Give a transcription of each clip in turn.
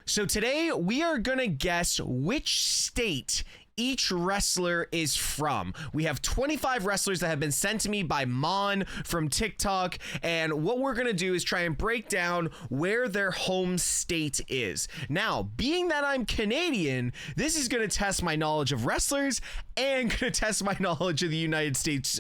So today we are gonna guess which state each wrestler is from. We have 25 wrestlers that have been sent to me by Mon from TikTok, and what we're gonna do is try and break down where their home state is. Now, being that I'm Canadian, this is gonna test my knowledge of wrestlers and gonna test my knowledge of the United States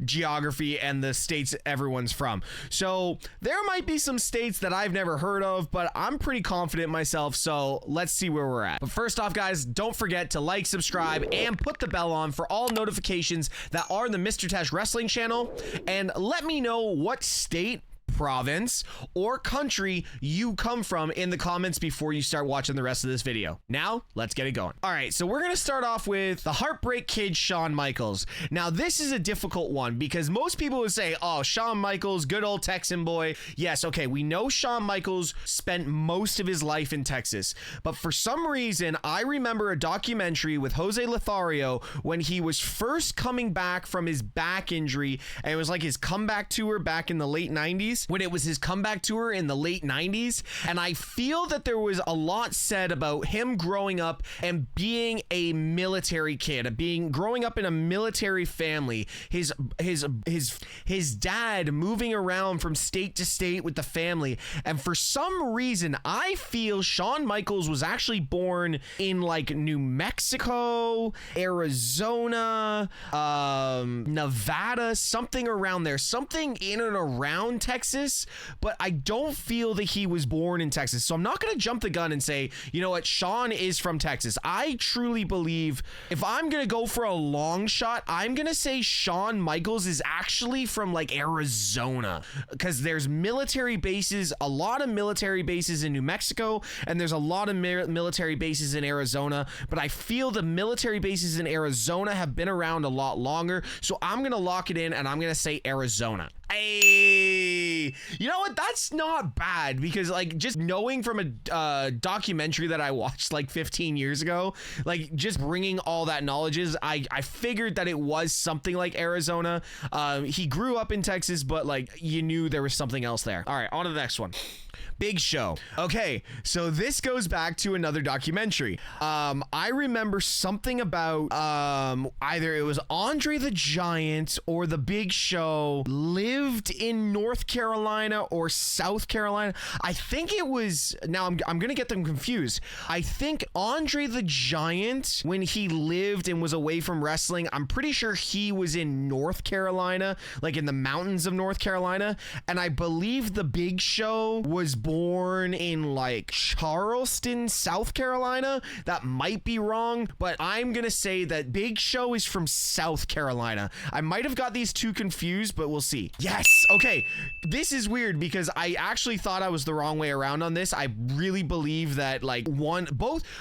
geography and the states everyone's from. So there might be some states that I've never heard of, but I'm pretty confident myself, so let's see where we're at. But first off, guys, don't forget to like, subscribe, and put the bell on for all notifications that are the Mr. Teshk Wrestling channel, and let me know what state, province, or country you come from in the comments before you start watching the rest of this video. Now, let's get it going. All right, so we're gonna start off with the Heartbreak Kid, Shawn Michaels. Now, this is a difficult one because most people would say, oh, Shawn Michaels, good old Texan boy. Yes, okay, we know Shawn Michaels spent most of his life in Texas, but for some reason, I remember a documentary with Jose Lothario when he was first coming back from his back injury, and it was like his comeback tour back in the late 90s. When it was his comeback tour in the late 90s. And I feel that there was a lot said about him growing up and being a military kid, growing up in a military family, his dad moving around from state to state with the family. And for some reason, I feel Shawn Michaels was actually born in like New Mexico, Arizona, Nevada, something around there, something in and around Texas. But I don't feel that he was born in Texas. So I'm not going to jump the gun and say, you know what, Shawn is from Texas. I truly believe if I'm going to go for a long shot, I'm going to say Shawn Michaels is actually from like Arizona, because there's military bases, a lot of military bases in New Mexico, and there's a lot of military bases in Arizona. But I feel the military bases in Arizona have been around a lot longer. So I'm going to lock it in and I'm going to say Arizona. Hey, you know what? That's not bad, because like just knowing from a documentary that I watched like 15 years ago, like just bringing all that knowledge is, I figured that it was something like Arizona. He grew up in Texas, but like you knew there was something else there. All right, on to the next one. Big Show. Okay, so this goes back to another documentary. I remember something about either it was Andre the Giant or the Big Show lived in North Carolina or South Carolina. I think it was, now I'm gonna get them confused. I think Andre the Giant, when he lived and was away from wrestling, I'm pretty sure he was in North Carolina, like in the mountains of North Carolina. And I believe the Big Show was born in like Charleston, South Carolina. That might be wrong, but I'm gonna say that Big Show is from South Carolina. I might have got these two confused, but we'll see. Yes, okay. This is weird because I actually thought I was the wrong way around on this. I really believe that like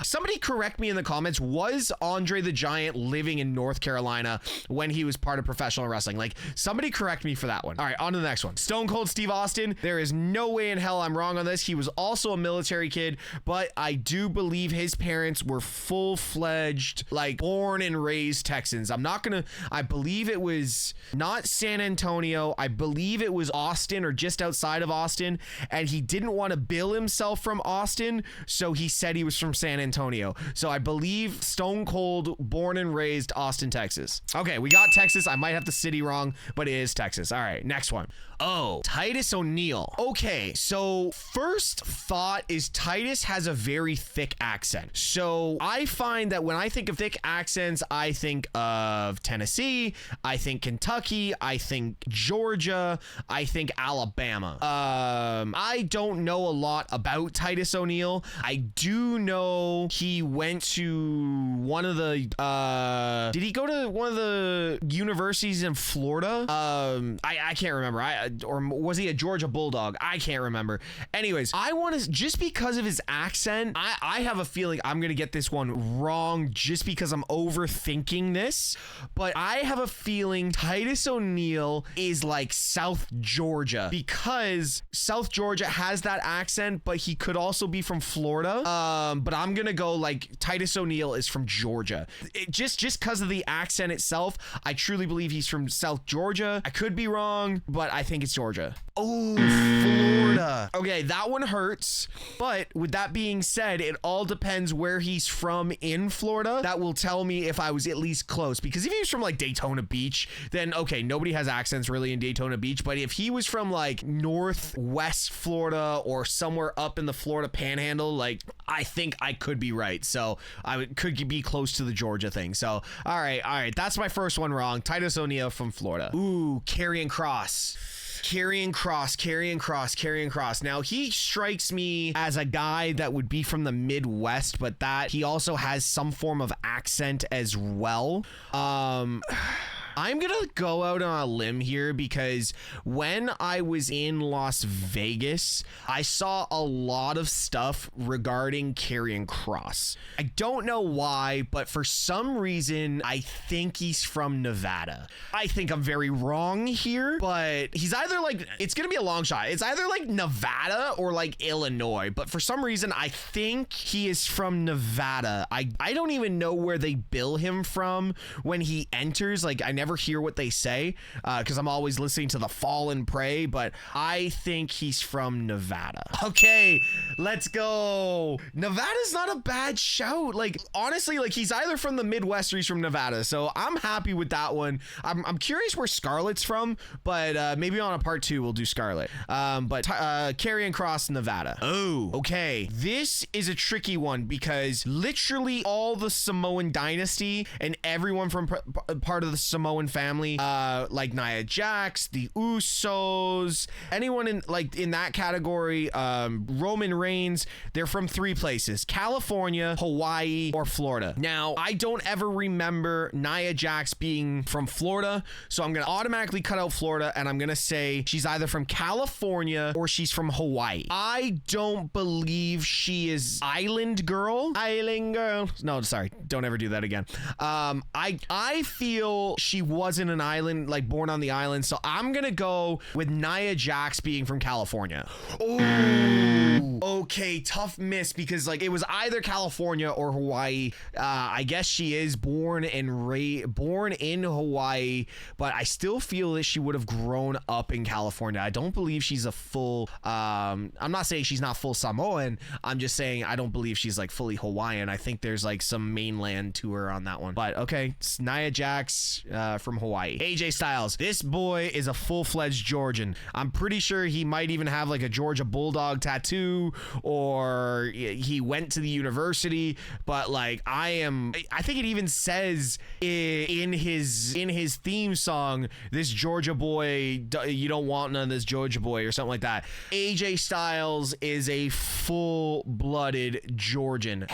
somebody correct me in the comments, was Andre the Giant living in North Carolina when he was part of professional wrestling? Like somebody correct me for that one. All right, on to the next one. Stone Cold Steve Austin. There is no way in hell I'm wrong on this. He was also a military kid, but I do believe his parents were full-fledged, like born and raised Texans. I believe it was not San Antonio. I believe it was Austin or just outside of Austin, and he didn't want to bill himself from Austin, so he said he was from San Antonio. So I believe Stone Cold, born and raised Austin, Texas. Okay, we got Texas. I might have the city wrong, but it is Texas. All right, next one. Oh, Titus O'Neil. Okay, so first thought is Titus has a very thick accent. So I find that when I think of thick accents, I think of Tennessee, I think Kentucky, I think Georgia, I think Alabama. I don't know a lot about Titus O'Neil. I do know he went to one of the, did he go to one of the universities in Florida? I can't remember. Or was he a Georgia Bulldog? I can't remember. Anyways, I want to, just because of his accent, I have a feeling I'm going to get this one wrong just because I'm overthinking this. But I have a feeling Titus O'Neil is like South Georgia, because South Georgia has that accent, but he could also be from Florida. But I'm going to go like Titus O'Neil is from Georgia. Just because of the accent itself, I truly believe he's from South Georgia. I could be wrong, but I think it's Georgia. Oh, Florida. Okay, that one hurts. But with that being said, it all depends where he's from in Florida. That will tell me if I was at least close. Because if he was from like Daytona Beach, then okay, nobody has accents really in Daytona Beach. But if he was from like Northwest Florida or somewhere up in the Florida Panhandle, like I think I could be right. So could be close to the Georgia thing. So all right, that's my first one wrong. Titus O'Neil from Florida. Ooh, Karrion Kross. Karrion Kross. Now, he strikes me as a guy that would be from the Midwest, but that he also has some form of accent as well. I'm gonna go out on a limb here because when I was in Las Vegas, I saw a lot of stuff regarding Karrion Kross. I don't know why, but for some reason, I think he's from Nevada. I think I'm very wrong here, but he's either like, it's gonna be a long shot. It's either like Nevada or like Illinois, but for some reason, I think he is from Nevada. I don't even know where they bill him from when he enters. Like, I never hear what they say because I'm always listening to the Fall and Pray, but I think he's from Nevada. Okay, let's go. Nevada's not a bad shout. Like, honestly, like he's either from the Midwest or he's from Nevada, so I'm happy with that one. I'm curious where Scarlett's from, but maybe on a part 2 we'll do Scarlett. But Karrion Kross, Nevada. Oh, okay. This is a tricky one because literally all the Samoan dynasty and everyone from part of the Samoan family, like Nia Jax, the Usos, anyone in that category, Roman Reigns, they're from 3 places: California, Hawaii, or Florida. Now, I don't ever remember Nia Jax being from Florida, so I'm gonna automatically cut out Florida and I'm gonna say she's either from California or she's from Hawaii. I don't believe she is Island girl. No, sorry, don't ever do that again. I feel she wasn't an island, like born on the island, so I'm gonna go with Nia Jax being from California. Oh, okay, tough miss because like it was either California or Hawaii. I guess she is born in Hawaii, but I still feel that she would have grown up in California. I don't believe she's a full I'm not saying she's not full Samoan. I'm just saying I don't believe she's like fully Hawaiian. I think there's like some mainland to her on that one. But okay, it's Nia Jax from Hawaii. AJ Styles. This boy is a full-fledged Georgian. I'm pretty sure he might even have like a Georgia Bulldog tattoo, or he went to the university, but like I think it even says in his theme song, this Georgia boy, you don't want none of this Georgia boy, or something like that. AJ Styles is a full-blooded Georgian.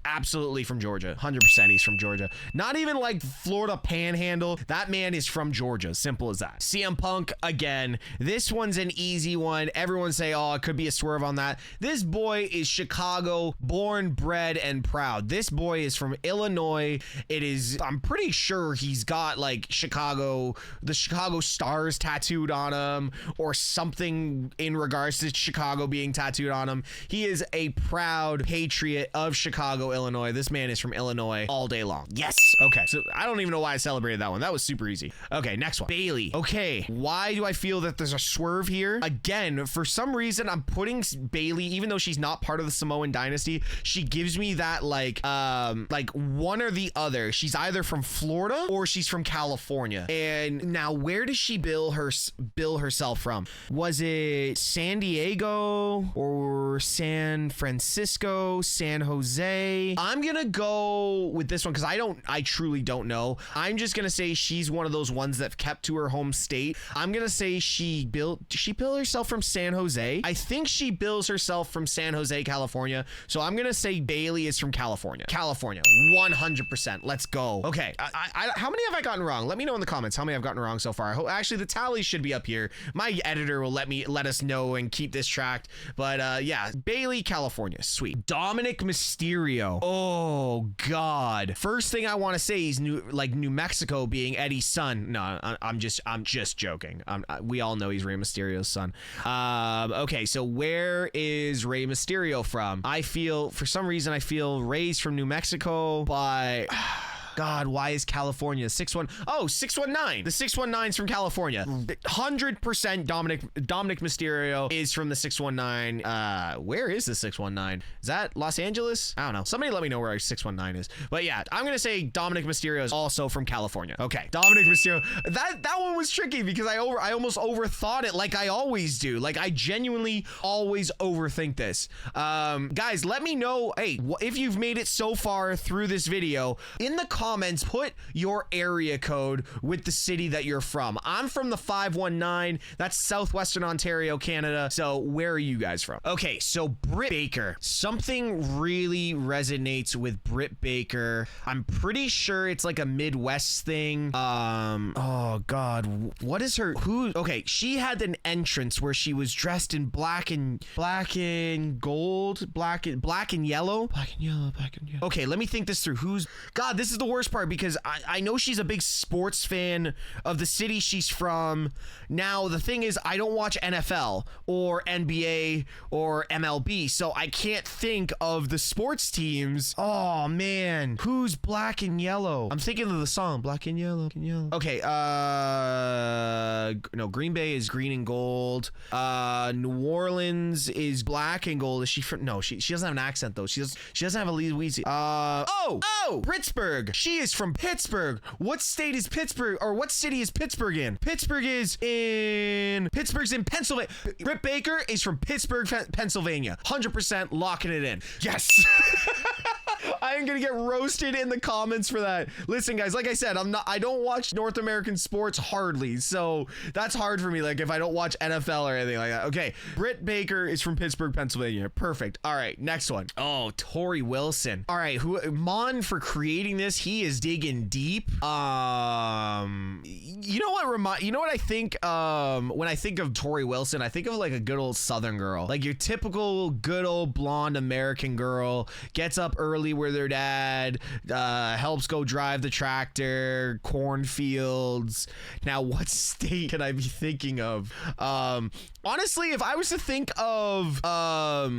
Absolutely from Georgia. 100% he's from Georgia. Not even like Florida Panhandle. That man is from Georgia. Simple as that. CM Punk, again, this one's an easy one. Everyone say, oh, it could be a swerve on that. This boy is Chicago, born, bred, and proud. This boy is from Illinois. I'm pretty sure he's got like the Chicago Stars tattooed on him, or something in regards to Chicago being tattooed on him. He is a proud patriot of Chicago, Illinois. This man is from Illinois all day long. Yes. Okay. So I don't even know why I celebrated that one. That was super easy. Okay, next one. Bailey. Okay, why do I feel that there's a swerve here? Again, for some reason, I'm putting Bailey, even though she's not part of the Samoan dynasty, she gives me that like one or the other. She's either from Florida or she's from California. And now, where does she bill herself from? Was it San Diego or San Francisco, San Jose? I'm gonna go with this one because I truly don't know. I'm just gonna say she's one of those ones that kept to her home state. I'm gonna say she bill herself from San Jose. I think she bills herself from San Jose, California. So I'm gonna say Bailey is from California. 100%. Let's go. Okay, how many have I gotten wrong? Let me know in the comments how many I've gotten wrong so far. Actually, the tally should be up here. My editor will let us know and keep this tracked. But yeah, Bailey, California. Sweet. Dominic Mysterio. Oh God. First thing I want to say is New Mexico being Eddie's son. No, I'm just joking. We all know he's Rey Mysterio's son. Okay, so where is Rey Mysterio from? For some reason I feel Rey's from New Mexico, but God, why is California 619? The 619's from California. 100% Dominic Mysterio is from the 619. Where is the 619? Is that Los Angeles? I don't know. Somebody let me know where 619 is. But yeah, I'm gonna say Dominic Mysterio is also from California. Okay, Dominic Mysterio. That one was tricky because I almost overthought it, like I always do. Like I genuinely always overthink this. Guys, let me know, hey, if you've made it so far through this video. In the comments, put your area code with the city that you're from. I'm from the 519. That's Southwestern Ontario, Canada. So where are you guys from? Okay, so Britt Baker. Something really resonates with Britt Baker. I'm pretty sure it's like a Midwest thing. Oh God, what is her? Okay, she had an entrance where she was dressed in black and gold, black and yellow. Okay, let me think this through. God, this is the worst part because I know she's a big sports fan of the city she's from. Now, the thing is, I don't watch NFL or NBA or MLB, so I can't think of the sports teams. Oh, man. Who's black and yellow? I'm thinking of the song, black and yellow. Okay, no, Green Bay is green and gold. New Orleans is black and gold. Is she from? No, she doesn't have an accent, though. She doesn't have a Louisiana. Pittsburgh. She is from Pittsburgh. What state is Pittsburgh, or what city is Pittsburgh in? Pittsburgh's in Pennsylvania. Britt Baker is from Pittsburgh, Pennsylvania. 100% locking it in. Yes. I am gonna get roasted in the comments for that. Listen, guys, like I said, I don't watch North American sports hardly, so that's hard for me. Like if I don't watch NFL or anything like that. Okay, Britt Baker is from Pittsburgh, Pennsylvania. Perfect. All right, next one. Oh, Tori Wilson. All right, Mon for creating this. He is digging deep. You know what I think? When I think of Tori Wilson, I think of like a good old Southern girl, like your typical good old blonde American girl. Gets up early where their dad helps go drive the tractor, cornfields. Now, what state can I be thinking of? Honestly, if I was to think of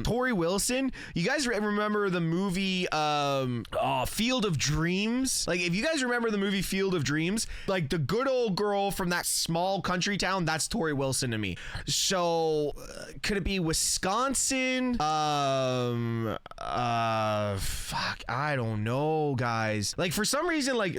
Tori Wilson, you guys remember the movie Field of Dreams? Like, if you guys remember the movie Field of Dreams, like the good old girl from that small country town, that's Tori Wilson to me. So, could it be Wisconsin? Fuck, I don't know, guys. Like, for some reason, like,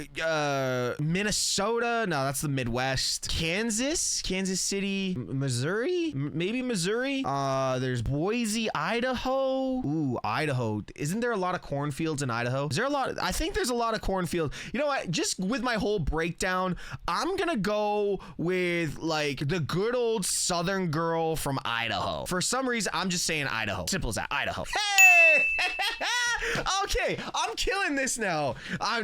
Minnesota? No, that's the Midwest. Kansas City, Missouri? Maybe Missouri? There's Boise, Idaho. Ooh, Idaho. Isn't there a lot of cornfields in Idaho? Is there a lot? I think there's a lot of cornfields. You know what? Just with my whole breakdown, I'm gonna go with, like, the good old Southern girl from Idaho. For some reason, I'm just saying Idaho. Simple as that. Idaho. Hey! Okay, I'm killing this now.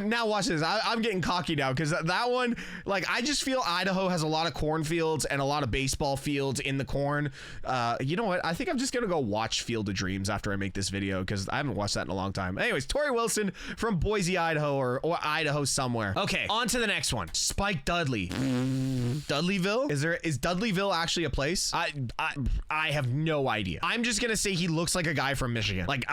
Now watch this. I'm getting cocky now because that one, like, I just feel Idaho has a lot of cornfields and a lot of baseball fields in the corn. You know what? I think I'm just gonna go watch Field of Dreams after I make this video because I haven't watched that in a long time. Anyways, Tori Wilson from Boise, Idaho, or Idaho somewhere. Okay, on to the next one. Spike Dudley. Dudleyville? Is Dudleyville actually a place? I have no idea. I'm just gonna say he looks like a guy from Michigan. Like,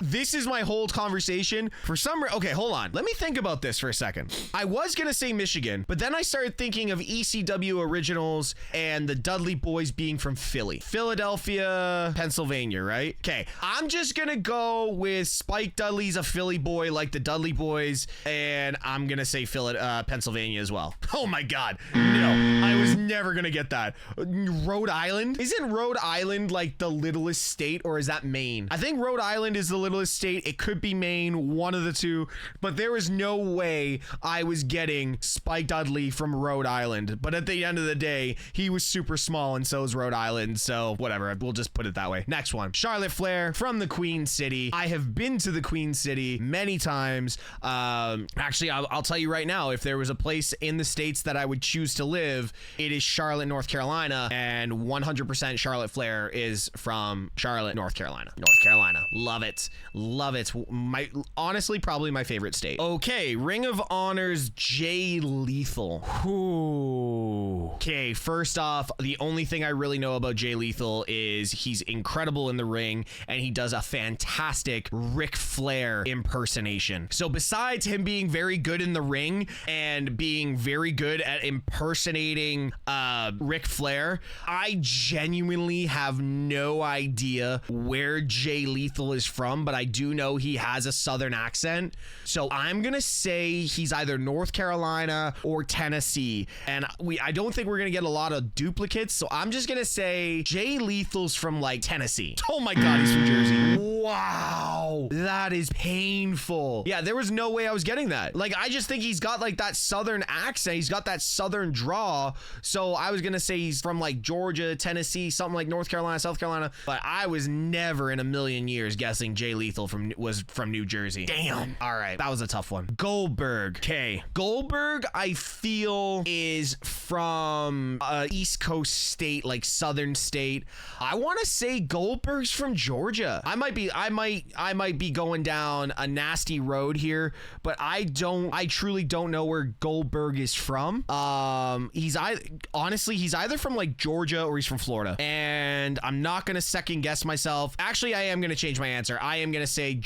this is my whole conversation. For some okay, hold on. Let me think about this for a second. I was gonna say Michigan, but then I started thinking of ECW originals and the Dudley boys being from Philadelphia, Pennsylvania, right? Okay, I'm just gonna go with Spike Dudley's a Philly boy like the Dudley boys, and I'm gonna say Pennsylvania as well. Oh my God, no, I was never gonna get that. Rhode Island? Isn't Rhode Island like the littlest state, or is that Maine? I think Rhode Island is the littlest state. It could be Maine, one of the two, but there is no way I was getting Spike Dudley from Rhode Island. But at the end of the day, he was super small, and so is Rhode Island, so whatever, we'll just put it that way. Next one, Charlotte Flair from the Queen City. I have been to the Queen City many times. Actually, I'll tell you right now, if there was a place in the States that I would choose to live, it is Charlotte, North Carolina, and 100% Charlotte Flair is from Charlotte, North Carolina. Love it. honestly, probably my favorite state. Okay, Ring of Honor's Jay Lethal. Ooh. Okay, first off, the only thing I really know about Jay Lethal is he's incredible in the ring and he does a fantastic Ric Flair impersonation. So besides him being very good in the ring and being very good at impersonating Ric Flair, I genuinely have no idea where Jay Lethal is from, but I do know he has a southern accent. So I'm gonna say he's either North Carolina or Tennessee, and I don't think we're gonna get a lot of duplicates, so I'm just gonna say Jay Lethal's from like Tennessee. Oh my god, he's from Jersey. Wow, that is painful. Yeah, there was no way I was getting that. Like, I just think he's got like that southern accent, he's got that southern draw, so I was gonna say he's from like Georgia, Tennessee, something like North Carolina, South Carolina, but I was never in a million years guessing Jay Lethal was from New Jersey. Damn. All right, that was a tough one. Goldberg. Okay, Goldberg I feel is from East Coast state, like southern state. I want to say Goldberg's from Georgia. I might be going down a nasty road here, but I truly don't know where Goldberg is from. He's either from like Georgia or he's from Florida, and I'm not gonna second guess myself. Actually, I am gonna change my answer. I am gonna say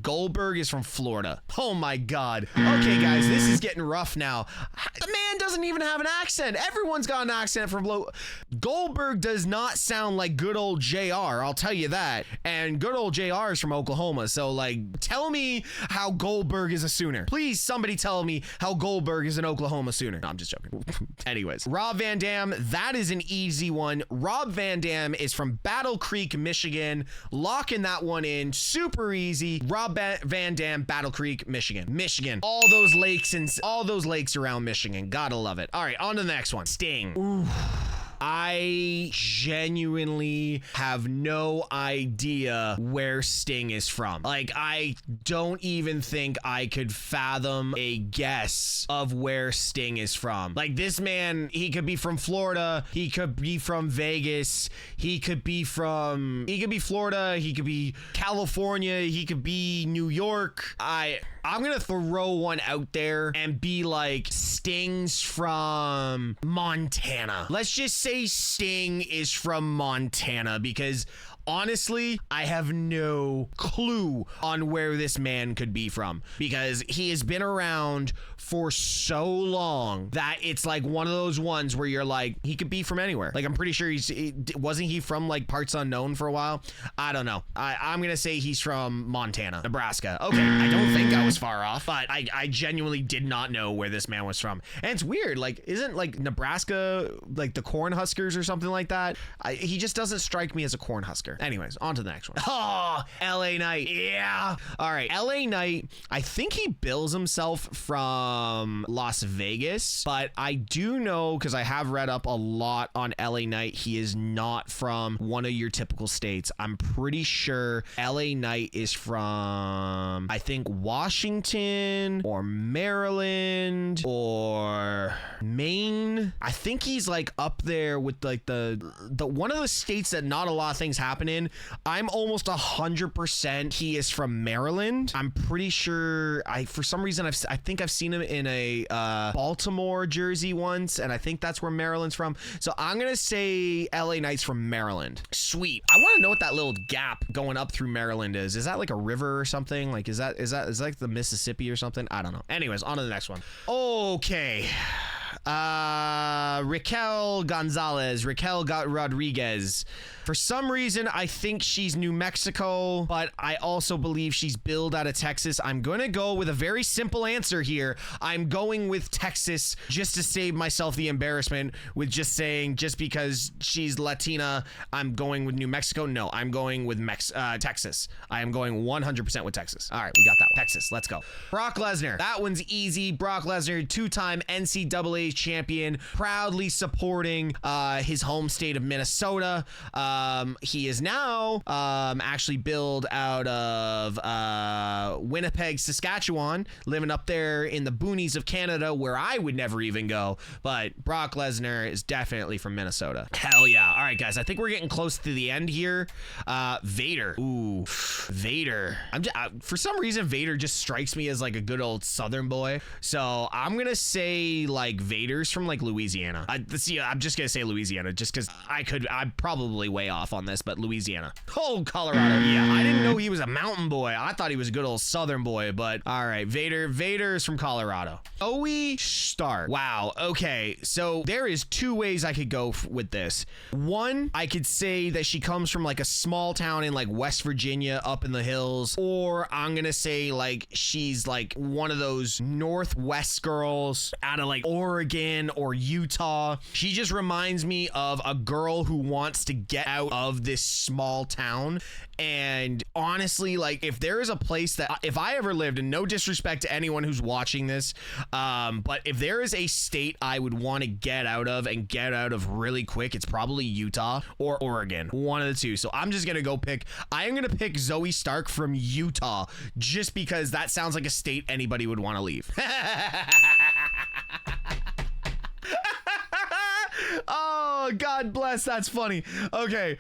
Goldberg is from Florida. Oh my god. Okay, guys, this is getting rough now. The man doesn't even have an accent. Everyone's got an accent from Goldberg does not sound like good old JR, I'll tell you that. And good old JR is from Oklahoma, so like, tell me how Goldberg is a Sooner. Please, somebody tell me how Goldberg is an Oklahoma Sooner. No, I'm just joking. Anyways, Rob Van Dam, that is an easy one. Rob Van Dam is from Battle Creek, Michigan. Locking that one in, super easy. Rob Van Dam, Battle Creek, Michigan. All those lakes around Michigan. Gotta love it. All right, on to the next one. Sting. Ooh. I genuinely have no idea where Sting is from. Like, I don't even think I could fathom a guess of where Sting is from. Like, this man, he could be from Florida, he could be from Vegas, he could be Florida, he could be California, he could be New York. I'm gonna throw one out there and be like, Sting's from Montana. Let's just say Sting is from Montana, because honestly, I have no clue on where this man could be from, because he has been around for so long that it's like one of those ones where you're like, he could be from anywhere. Like, I'm pretty sure wasn't he from like parts unknown for a while? I don't know. I'm gonna say he's from Montana, Nebraska. Okay, I don't think I was far off, but I genuinely did not know where this man was from. And it's weird, like, isn't like Nebraska like the Cornhuskers or something like that? He just doesn't strike me as a Cornhusker. Anyways, on to the next one. Oh, LA Knight. Yeah. All right, LA Knight, I think he bills himself from Las Vegas, but I do know, because I have read up a lot on LA Knight, he is not from one of your typical states. I'm pretty sure LA Knight is from, I think, Washington or Maryland or Maine. I think he's like up there with like the one of the states that not a lot of things happen in. I'm almost 100% he is from Maryland. I'm pretty sure, for some reason I think I've seen him in a Baltimore jersey once, and I think that's where Maryland's from. So I'm gonna say LA Knight's from Maryland. Sweet. I want to know what that little gap going up through Maryland is. Is that like a river or something? Like, is that like the Mississippi or something? I don't know. Anyways, on to the next one. Okay. Raquel Rodriguez. For some reason, I think she's New Mexico, but I also believe she's billed out of Texas. I'm going to go with a very simple answer here. I'm going with Texas just to save myself the embarrassment with just saying, just because she's Latina, I'm going with New Mexico. No, I'm going with Texas. I am going 100% with Texas. All right, we got that one. Texas, let's go. Brock Lesnar. That one's easy. Brock Lesnar, two-time NCAA champion, proudly supporting his home state of Minnesota. He is now actually billed out of Winnipeg, Saskatchewan, living up there in the boonies of Canada where I would never even go. But Brock Lesnar is definitely from Minnesota. Hell yeah. All right, guys, I think we're getting close to the end here. Vader. Ooh, Vader. For some reason, Vader just strikes me as like a good old Southern boy. So I'm going to say like Vader's from like Louisiana. I'm just going to say Louisiana just because I'm probably way off on this, but Louisiana. Oh, Colorado. Yeah, I didn't know he was a mountain boy. I thought he was a good old Southern boy, but all right, Vader is from Colorado. Zoe Stark. Wow. Okay, so there is two ways I could go with this. One, I could say that she comes from like a small town in like West Virginia up in the hills, or I'm gonna say like she's like one of those Northwest girls out of like Oregon or Utah. She just reminds me of a girl who wants to get out of this small town. And honestly, like if there is a place that if I ever lived, and no disrespect to anyone who's watching this, but if there is a state I would want to get out of and get out of really quick, it's probably Utah or Oregon, one of the two. So I'm just gonna I am gonna pick Zoe Stark from Utah just because that sounds like a state anybody would want to leave. Oh, God bless. That's funny. Okay.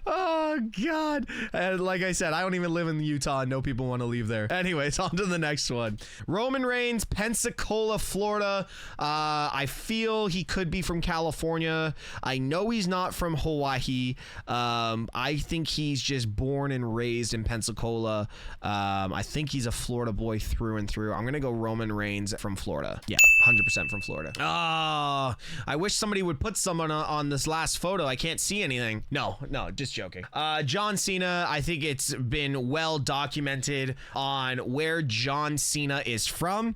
Oh, God. And like I said, I don't even live in Utah and no people want to leave there. Anyways, on to the next one. Roman Reigns, Pensacola, Florida. I feel he could be from California. I know he's not from Hawaii. I think he's just born and raised in Pensacola. I think he's a Florida boy through and through. I'm going to go Roman Reigns from Florida. Yeah, 100% from Florida. Oh, I wish somebody would put someone on this last photo. I can't see anything. No, just joking. John Cena, I think it's been well documented on where John Cena is from.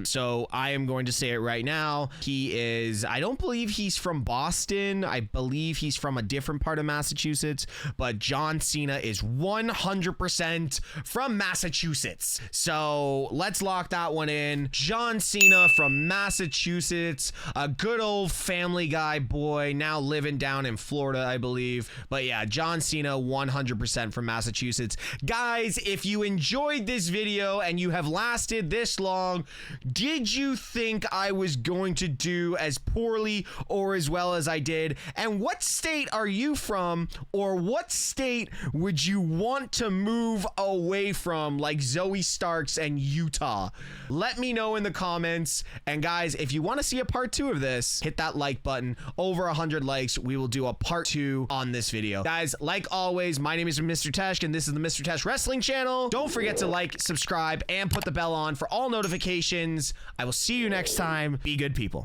So I am going to say it right now. I don't believe he's from Boston. I believe he's from a different part of Massachusetts, but John Cena is 100% from Massachusetts. So let's lock that one in. John Cena from Massachusetts, a good old Family Guy boy, now living down in Florida, I believe. But yeah, John Cena, 100% from Massachusetts. Guys, if you enjoyed this video and you have lasted this long, did you think I was going to do as poorly or as well as I did? And what state are you from, or what state would you want to move away from, like Zoe Starks and Utah? Let me know in the comments. And guys, if you want to see a part 2 of this, hit that like button. Over 100 likes, we will do a part 2 on this video. Guys, like always, my name is Mr. Teshk, and this is the Mr. Teshk Wrestling Channel. Don't forget to like, subscribe, and put the bell on for all notifications. I will see you next time. Be good people.